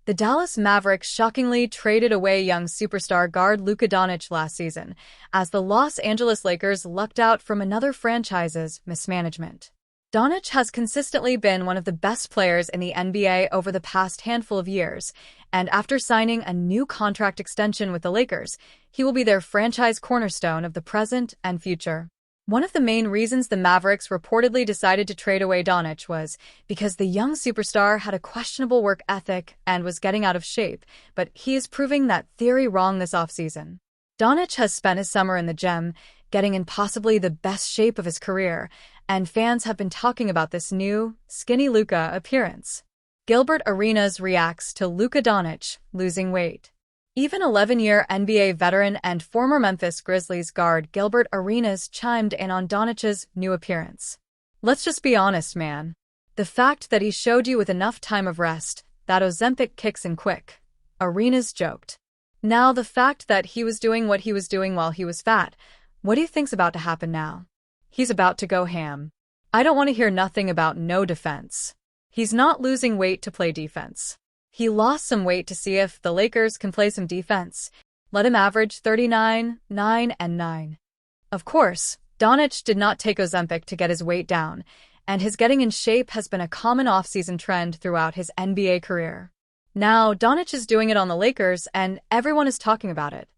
The Dallas Mavericks shockingly traded away young superstar guard Luka Doncic last season, as the Los Angeles Lakers lucked out from another franchise's mismanagement. Doncic has consistently been one of the best players in the NBA over the past handful of years, and after signing a new contract extension with the Lakers, he will be their franchise cornerstone of the present and future. One of the main reasons the Mavericks reportedly decided to trade away Doncic was because the young superstar had a questionable work ethic and was getting out of shape, but he is proving that theory wrong this offseason. Doncic has spent his summer in the gym, getting in possibly the best shape of his career, and fans have been talking about this new, skinny Luka appearance. Gilbert Arenas reacts to Luka Doncic losing weight. Even 11-year NBA veteran and former Memphis Grizzlies guard Gilbert Arenas chimed in on Doncic's new appearance. "Let's just be honest, man. The fact that he showed you with enough time of rest, that Ozempic kicks in quick," Arenas joked. Now, the fact that he was doing what he was doing while he was fat, what do you think's about to happen now? He's about to go ham. I don't want to hear nothing about no defense. He's not losing weight to play defense. He lost some weight to see if the Lakers can play some defense. Let him average 39, 9, and 9. Of course, Doncic did not take Ozempic to get his weight down, and his getting in shape has been a common off-season trend throughout his NBA career. Now, Doncic is doing it on the Lakers, and everyone is talking about it.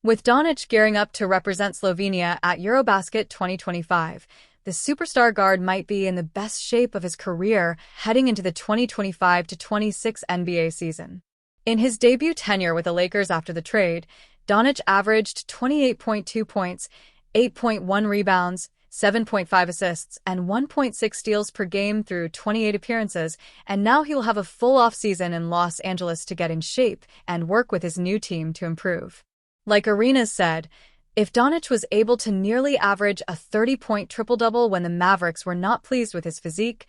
With Doncic gearing up to represent Slovenia at Eurobasket 2025, the superstar guard might be in the best shape of his career heading into the 2025-26 NBA season. In his debut tenure with the Lakers after the trade, Doncic averaged 28.2 points, 8.1 rebounds, 7.5 assists, and 1.6 steals per game through 28 appearances, and now he will have a full offseason in Los Angeles to get in shape and work with his new team to improve. Like Arenas said, if Doncic was able to nearly average a 30-point triple-double when the Mavericks were not pleased with his physique,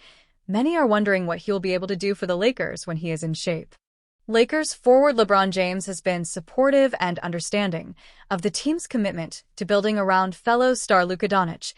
many are wondering what he'll be able to do for the Lakers when he is in shape. Lakers forward LeBron James has been supportive and understanding of the team's commitment to building around fellow star Luka Doncic,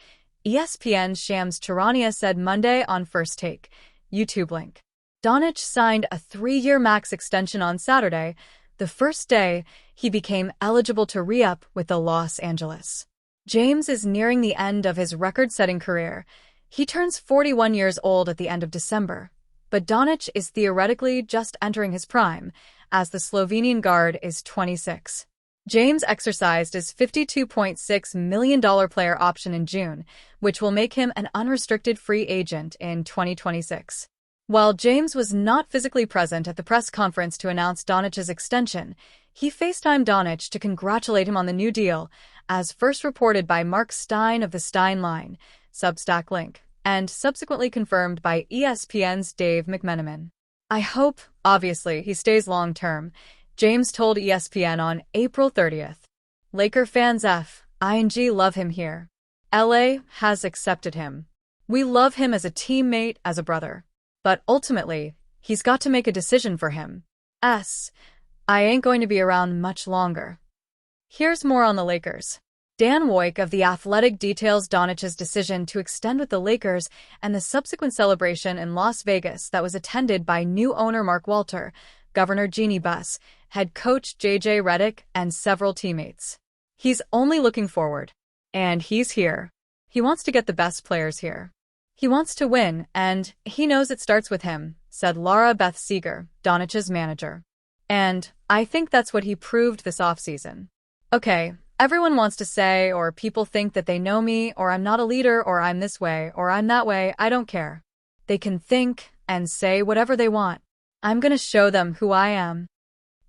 ESPN's Shams Charania said Monday on First Take, YouTube link. Doncic signed a 3-year max extension on Saturday, the first day he became eligible to re-up with the Los Angeles. James is nearing the end of his record-setting career. He turns 41 years old at the end of December, but Doncic is theoretically just entering his prime, as the Slovenian guard is 26. James exercised his $52.6 million player option in June, which will make him an unrestricted free agent in 2026. While James was not physically present at the press conference to announce Doncic's extension, he FaceTimed Doncic to congratulate him on the new deal, as first reported by Mark Stein of the Stein Line, Substack link, and subsequently confirmed by ESPN's Dave McMenamin. "I hope, obviously, he stays long-term," James told ESPN on April 30th. "Laker fans love him here. LA has accepted him. We love him as a teammate, as a brother. But ultimately, he's got to make a decision for him. I ain't going to be around much longer." Here's more on the Lakers. Dan Woik of The Athletic details Doncic's decision to extend with the Lakers and the subsequent celebration in Las Vegas that was attended by new owner Mark Walter, Governor Jeannie Buss, head coach J.J. Redick, and several teammates. "He's only looking forward. And he's here. He wants to get the best players here. He wants to win, and he knows it starts with him," said Laura Beth Seeger, Doncic's manager. "And I think that's what he proved this offseason. Okay, everyone wants to say, or people think that they know me, or I'm not a leader, or I'm this way, or I'm that way, I don't care. They can think and say whatever they want. I'm going to show them who I am."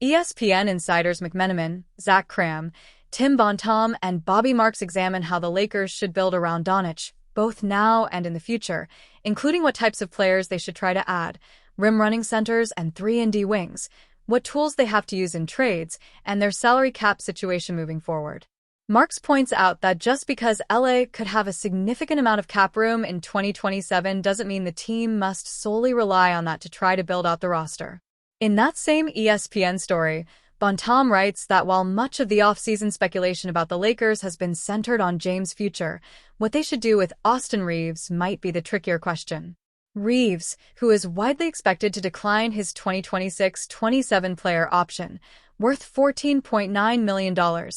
ESPN insiders McMenamin, Zach Kram, Tim Bontemps, and Bobby Marks examine how the Lakers should build around Doncic, both now and in the future, including what types of players they should try to add, rim running centers and 3-and-D wings, what tools they have to use in trades, and their salary cap situation moving forward. Marks points out that just because LA could have a significant amount of cap room in 2027 doesn't mean the team must solely rely on that to try to build out the roster. In that same ESPN story, Bontemps writes that while much of the off-season speculation about the Lakers has been centered on James' future, what they should do with Austin Reeves might be the trickier question. Reeves, who is widely expected to decline his 2026-27 player option, worth $14.9 million,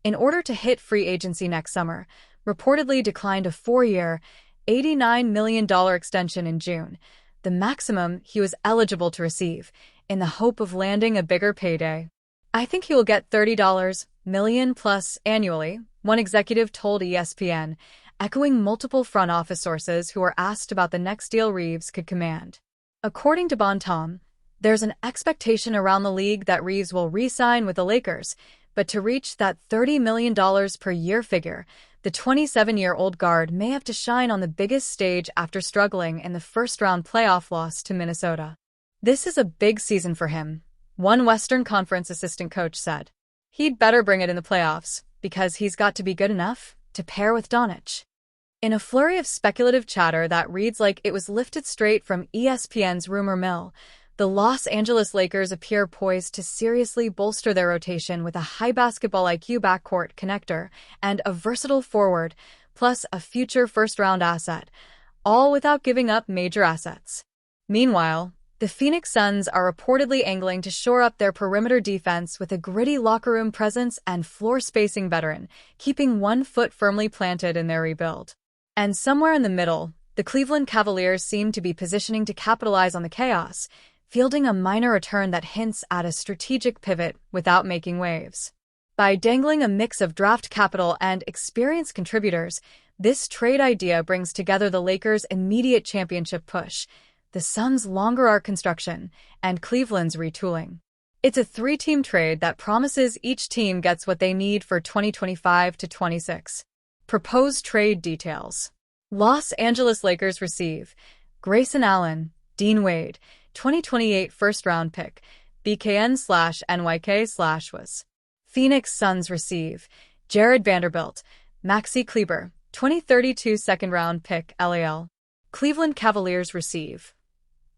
in order to hit free agency next summer, reportedly declined a 4-year, $89 million extension in June, the maximum he was eligible to receive, in the hope of landing a bigger payday. "I think he will get $30 million plus annually," one executive told ESPN, echoing multiple front office sources who were asked about the next deal Reeves could command. According to Bontom, there's an expectation around the league that Reeves will re-sign with the Lakers, but to reach that $30 million per year figure, the 27-year-old guard may have to shine on the biggest stage after struggling in the first-round playoff loss to Minnesota. "This is a big season for him," one Western Conference assistant coach said. "He'd better bring it in the playoffs, because he's got to be good enough to pair with Doncic." In a flurry of speculative chatter that reads like it was lifted straight from ESPN's rumor mill, the Los Angeles Lakers appear poised to seriously bolster their rotation with a high basketball IQ backcourt connector and a versatile forward, plus a future first-round asset, all without giving up major assets. Meanwhile, the Phoenix Suns are reportedly angling to shore up their perimeter defense with a gritty locker room presence and floor-spacing veteran, keeping one foot firmly planted in their rebuild. And somewhere in the middle, the Cleveland Cavaliers seem to be positioning to capitalize on the chaos, fielding a minor return that hints at a strategic pivot without making waves. By dangling a mix of draft capital and experienced contributors, this trade idea brings together the Lakers' immediate championship push, the Suns' longer arc construction, and Cleveland's retooling. It's a three-team trade that promises each team gets what they need for 2025-26. Proposed trade details. Los Angeles Lakers receive Grayson Allen, Dean Wade, 2028 first-round pick, BKN/NYK/was. Phoenix Suns receive Jared Vanderbilt, Maxi Kleber, 2032 second-round pick, LAL. Cleveland Cavaliers receive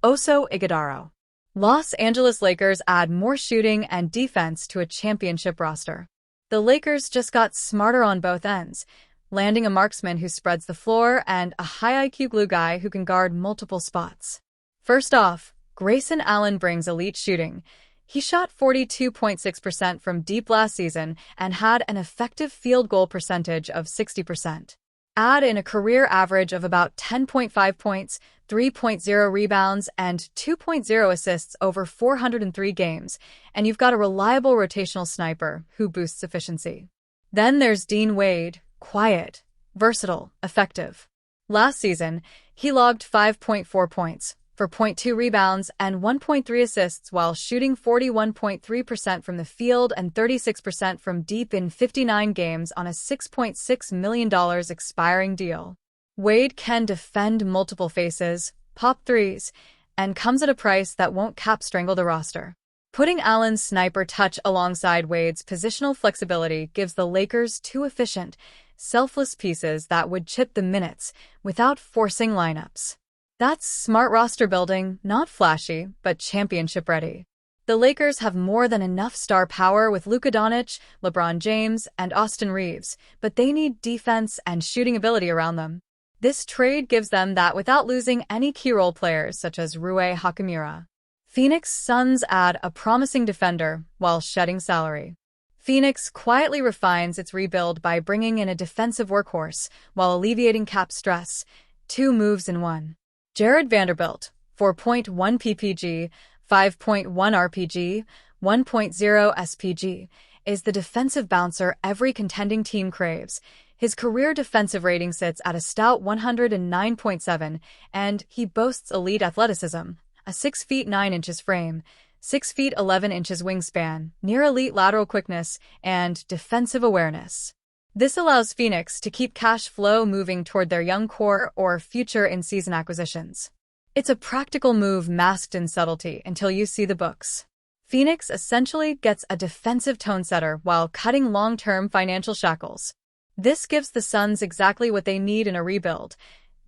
Oso Ighodaro. Los Angeles Lakers add more shooting and defense to a championship roster. The Lakers just got smarter on both ends, landing a marksman who spreads the floor and a high IQ glue guy who can guard multiple spots. First off, Grayson Allen brings elite shooting. He shot 42.6% from deep last season and had an effective field goal percentage of 60%. Add in a career average of about 10.5 points, 3.0 rebounds, and 2.0 assists over 403 games, and you've got a reliable rotational sniper who boosts efficiency. Then there's Dean Wade, quiet, versatile, effective. Last season, he logged 5.4 points, for 0.2 rebounds and 1.3 assists while shooting 41.3% from the field and 36% from deep in 59 games on a $6.6 million expiring deal. Wade can defend multiple faces, pop threes, and comes at a price that won't cap strangle the roster. Putting Allen's sniper touch alongside Wade's positional flexibility gives the Lakers two efficient, selfless pieces that would chip the minutes without forcing lineups. That's smart roster building, not flashy, but championship ready. The Lakers have more than enough star power with Luka Doncic, LeBron James, and Austin Reeves, but they need defense and shooting ability around them. This trade gives them that without losing any key role players such as Rui Hachimura. Phoenix Suns add a promising defender while shedding salary. Phoenix quietly refines its rebuild by bringing in a defensive workhorse while alleviating cap stress. 2 moves in 1. Jared Vanderbilt, 4.1 PPG, 5.1 RPG, 1.0 SPG, is the defensive bouncer every contending team craves. His career defensive rating sits at a stout 109.7, and he boasts elite athleticism, a 6 feet 9 inches frame, 6 feet 11 inches wingspan, near elite lateral quickness, and defensive awareness. This allows Phoenix to keep cash flow moving toward their young core or future in-season acquisitions. It's a practical move masked in subtlety until you see the books. Phoenix essentially gets a defensive tone setter while cutting long-term financial shackles. This gives the Suns exactly what they need in a rebuild: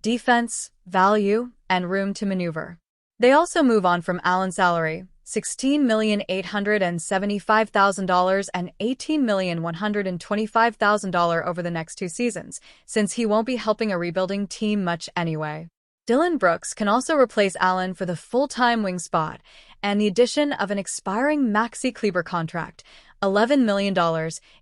defense, value, and room to maneuver. They also move on from Allen's salary, $16,875,000 and $18,125,000 over the next 2 seasons, since he won't be helping a rebuilding team much anyway. Dylan Brooks can also replace Allen for the full-time wing spot, and the addition of an expiring Maxi Kleber contract, $11 million,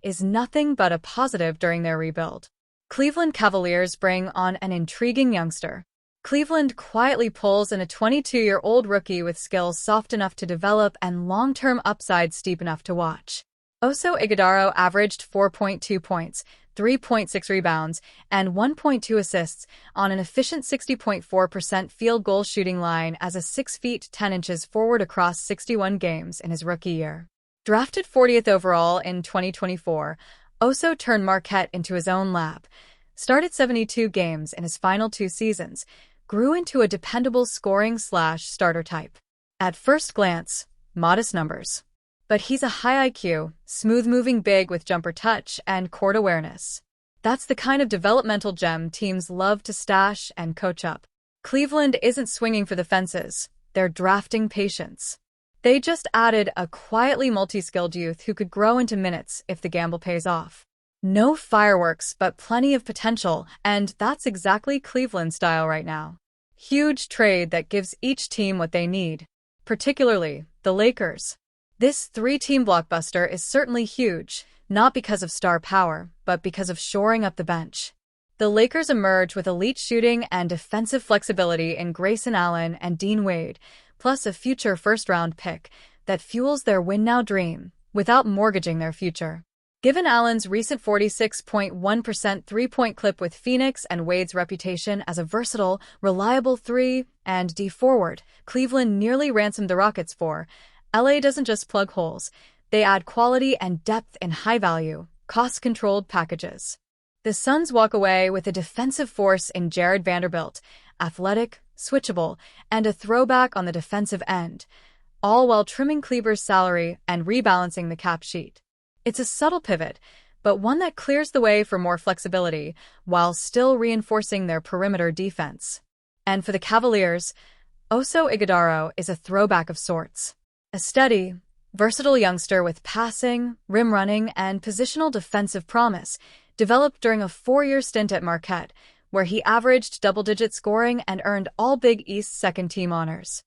is nothing but a positive during their rebuild. Cleveland Cavaliers bring on an intriguing youngster. Cleveland quietly pulls in a 22-year-old rookie with skills soft enough to develop and long-term upside steep enough to watch. Oso Ighodaro averaged 4.2 points, 3.6 rebounds, and 1.2 assists on an efficient 60.4% field goal shooting line as a 6 feet 10 inches forward across 61 games in his rookie year. Drafted 40th overall in 2024, Oso turned Marquette into his own lab, started 72 games in his final 2 seasons, grew into a dependable scoring/starter type. At first glance, modest numbers. But he's a high IQ, smooth-moving big with jumper touch and court awareness. That's the kind of developmental gem teams love to stash and coach up. Cleveland isn't swinging for the fences. They're drafting patience. They just added a quietly multi-skilled youth who could grow into minutes if the gamble pays off. No fireworks, but plenty of potential, and that's exactly Cleveland's style right now. Huge trade that gives each team what they need, particularly the Lakers. This 3-team blockbuster is certainly huge, not because of star power, but because of shoring up the bench. The Lakers emerge with elite shooting and defensive flexibility in Grayson Allen and Dean Wade, plus a future first-round pick that fuels their win-now dream without mortgaging their future. Given Allen's recent 46.1% three-point clip with Phoenix and Wade's reputation as a versatile, reliable 3 and D forward, Cleveland nearly ransomed the Rockets for. LA doesn't just plug holes, they add quality and depth in high-value, cost-controlled packages. The Suns walk away with a defensive force in Jared Vanderbilt, athletic, switchable, and a throwback on the defensive end, all while trimming Kleber's salary and rebalancing the cap sheet. It's a subtle pivot, but one that clears the way for more flexibility while still reinforcing their perimeter defense. And for the Cavaliers, Oso Ighodaro is a throwback of sorts. A steady, versatile youngster with passing, rim running, and positional defensive promise, developed during a 4-year stint at Marquette, where he averaged double-digit scoring and earned all Big East second-team honors.